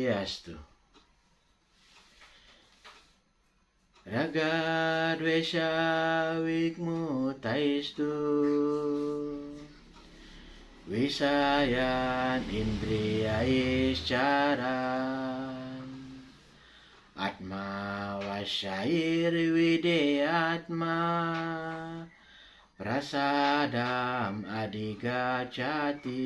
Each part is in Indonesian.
Swastiastu. Raga dvesha vikmu taistu, Visayan indriya iscaran, Atma vasyair videyatma, Prasadam adigacati.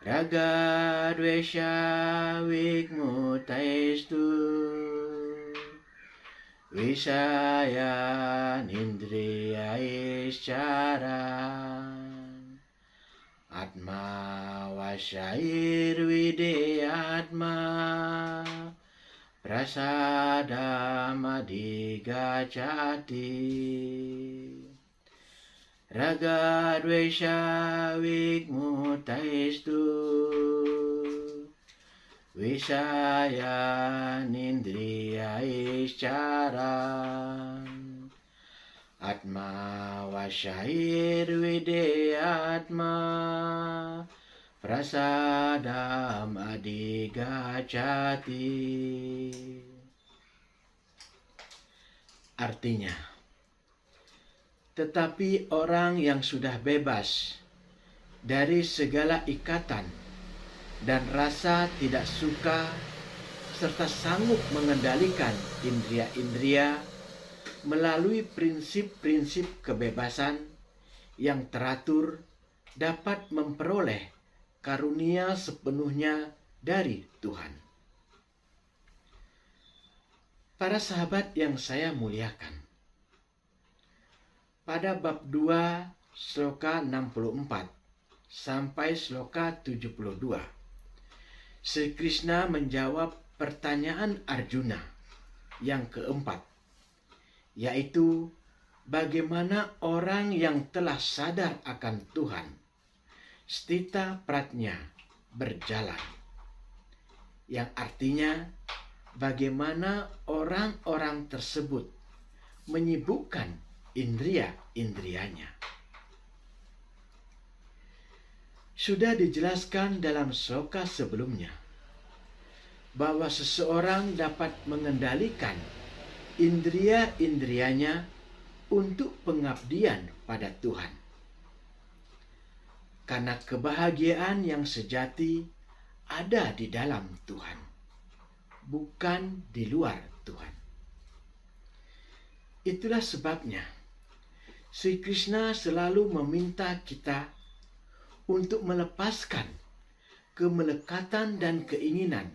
Raga dvesha vikmu taistu, Visayan indriya iscaran, Atma vasyair videyatma, Prasadam adigacati. Raga dvesha vikmu taistu, Visayan indriya iscaran, Atma vasyair videyatma, Prasadam adigacati. Artinya, tetapi orang yang sudah bebas dari segala ikatan dan rasa tidak suka serta sanggup mengendalikan indria-indria melalui prinsip-prinsip kebebasan yang teratur, dapat memperoleh karunia sepenuhnya dari Tuhan. Para sahabat yang saya muliakan, pada bab 2 sloka 64 sampai sloka 72, Sri Krishna menjawab pertanyaan Arjuna yang keempat, yaitu bagaimana orang yang telah sadar akan Tuhan, stita pratnya, berjalan. Yang artinya bagaimana orang-orang tersebut menyibukkan indria-indrianya. Sudah dijelaskan dalam sloka sebelumnya bahwa seseorang dapat mengendalikan indria-indrianya untuk pengabdian pada Tuhan. Karena kebahagiaan yang sejati ada di dalam Tuhan, bukan di luar Tuhan. Itulah sebabnya Sri Krishna selalu meminta kita untuk melepaskan kemelekatan dan keinginan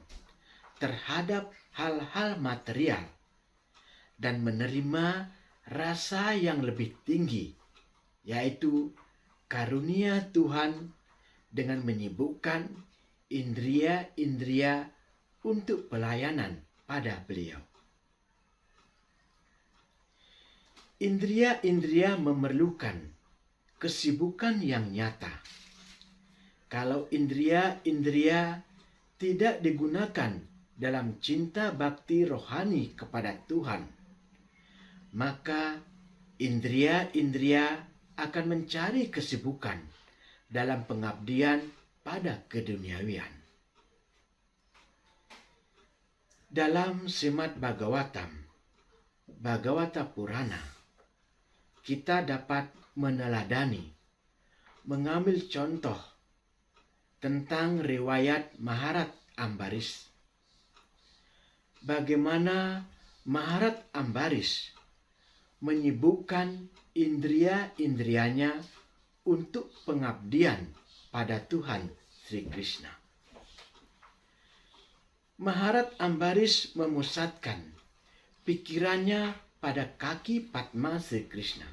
terhadap hal-hal material dan menerima rasa yang lebih tinggi, yaitu karunia Tuhan dengan menyibukkan indria-indria untuk pelayanan pada beliau. Indria-indria memerlukan kesibukan yang nyata. Kalau indria-indria tidak digunakan dalam cinta bakti rohani kepada Tuhan, maka indria-indria akan mencari kesibukan dalam pengabdian pada keduniawian. Dalam Srimad Bhagavatam, Bhagavata Purana, kita dapat meneladani, mengambil contoh tentang riwayat Maharat Ambaris. Bagaimana Maharat Ambaris menyibukkan indria-indrianya untuk pengabdian pada Tuhan Sri Krishna. Maharat Ambaris memusatkan pikirannya pada kaki Padma Sri Krishna.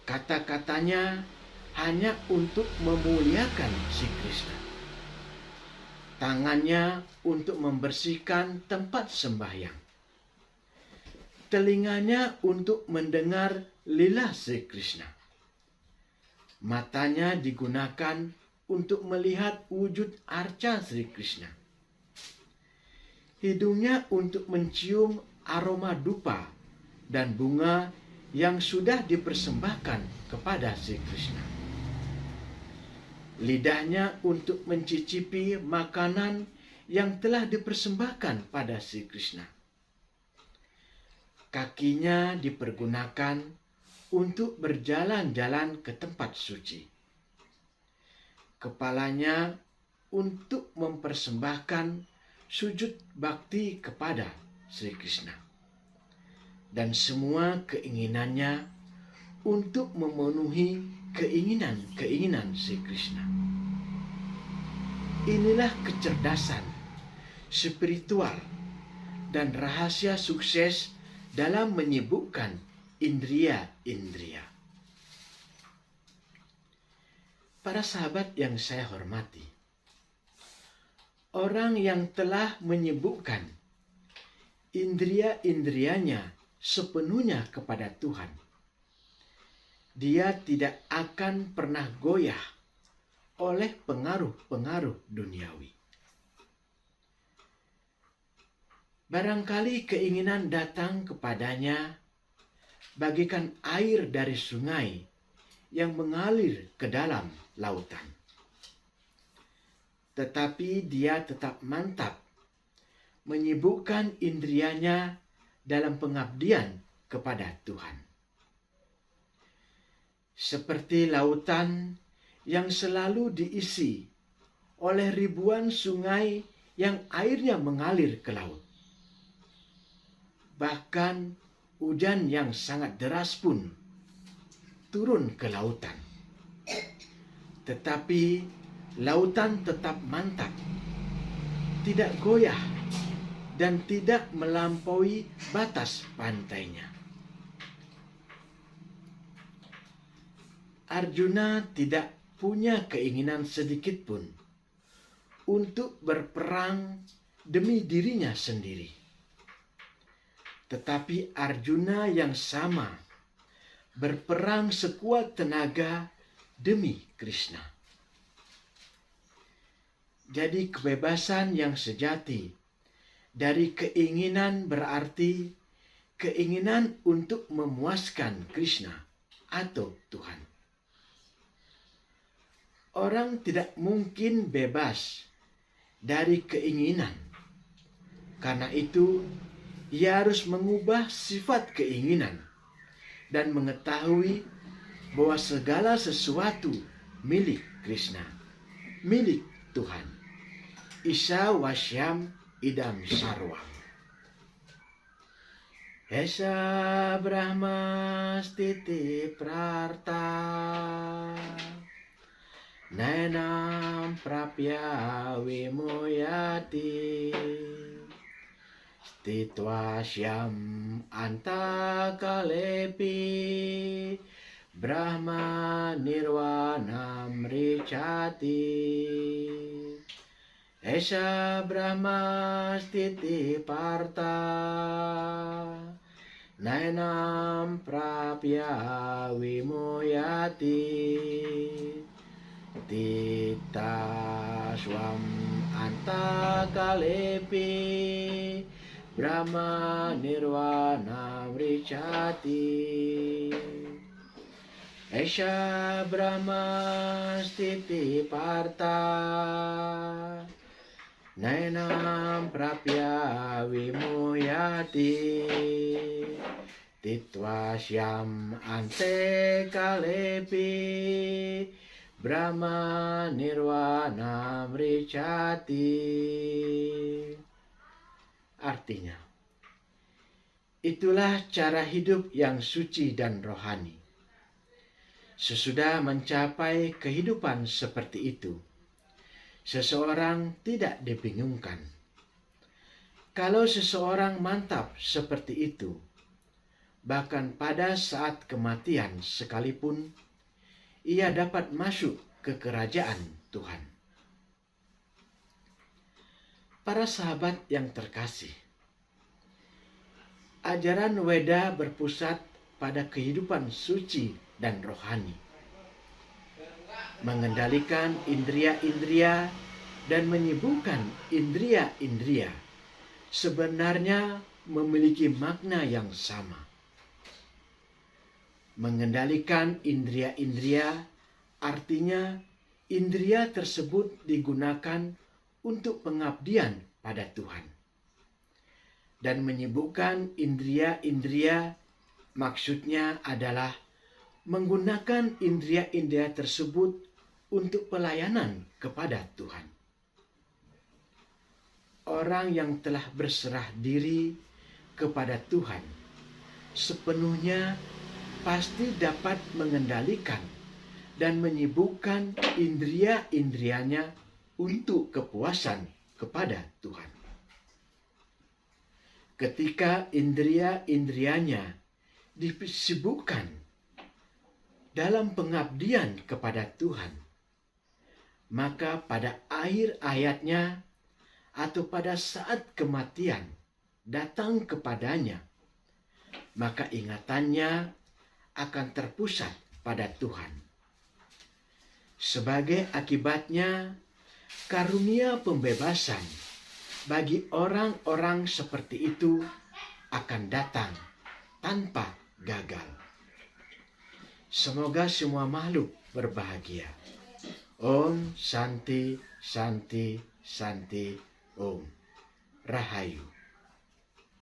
Kata-katanya hanya untuk memuliakan Sri Krishna. Tangannya untuk membersihkan tempat sembahyang. Telinganya untuk mendengar lila Sri Krishna. Matanya digunakan untuk melihat wujud arca Sri Krishna. Hidungnya untuk mencium aroma dupa dan bunga yang sudah dipersembahkan kepada Sri Krishna. lidahnya untuk mencicipi makanan yang telah dipersembahkan pada Sri Krishna. Kakinya dipergunakan untuk berjalan-jalan ke tempat suci. Kepalanya untuk mempersembahkan sujud bakti kepada Sri Krishna. Dan semua keinginannya untuk memenuhi keinginan-keinginan Sri Krishna. Inilah kecerdasan spiritual dan rahasia sukses dalam menyibukkan indria-indria. Para sahabat yang saya hormati, orang yang telah menyibukkan indria-indrianya sepenuhnya kepada Tuhan, dia tidak akan pernah goyah oleh pengaruh-pengaruh duniawi. Barangkali keinginan datang kepadanya bagaikan air dari sungai yang mengalir ke dalam lautan. Tetapi dia tetap mantap menyibukkan indrianya dalam pengabdian kepada Tuhan. Seperti lautan yang selalu diisi oleh ribuan sungai yang airnya mengalir ke laut. Bahkan hujan yang sangat deras pun turun ke lautan. Tetapi lautan tetap mantap, tidak goyah, dan tidak melampaui batas pantainya. Arjuna tidak punya keinginan sedikit pun untuk berperang demi dirinya sendiri. Tetapi Arjuna yang sama berperang sekuat tenaga demi Krishna. Jadi kebebasan yang sejati dari keinginan berarti keinginan untuk memuaskan Krishna atau Tuhan. Orang tidak mungkin bebas dari keinginan. Karena itu, ia harus mengubah sifat keinginan dan mengetahui bahwa segala sesuatu milik Krishna, milik Tuhan. Isa wasyam idam sarwam. Esa Brahma stiti prarta Nainam prapya vimoyati Stitva syam antakalepi Brahma nirvanam ricati Esa Brahma stiti parta Nainam prapya vimoyati Tita swam antakalepi Brahma nirvana vricati Esha Brahma stiti parta Nainam prapya vimoyati Titva syam ante kalepi Brahma nirvana vricati. Artinya, itulah cara hidup yang suci dan rohani. Sesudah mencapai kehidupan seperti itu, seseorang tidak dibingungkan. Kalau seseorang mantap seperti itu, bahkan pada saat kematian sekalipun, ia dapat masuk ke kerajaan Tuhan. Para sahabat yang terkasih, ajaran Weda berpusat pada kehidupan suci dan rohani, mengendalikan indria-indria dan menyibukkan indria-indria sebenarnya memiliki makna yang sama. Mengendalikan indria-indria artinya indria tersebut digunakan untuk pengabdian pada Tuhan. Dan menyibukkan indria-indria maksudnya adalah menggunakan indria-indria tersebut untuk pelayanan kepada Tuhan. Orang yang telah berserah diri kepada Tuhan sepenuhnya pasti dapat mengendalikan dan menyibukkan indria-indrianya untuk kepuasan kepada Tuhan. Ketika indria-indrianya disibukkan dalam pengabdian kepada Tuhan, maka pada akhir hayatnya atau pada saat kematian datang kepadanya, maka ingatannya akan terpusat pada Tuhan. Sebagai akibatnya, karunia pembebasan bagi orang-orang seperti itu akan datang tanpa gagal. Semoga semua makhluk berbahagia. Om Santi Santi Santi Om Rahayu.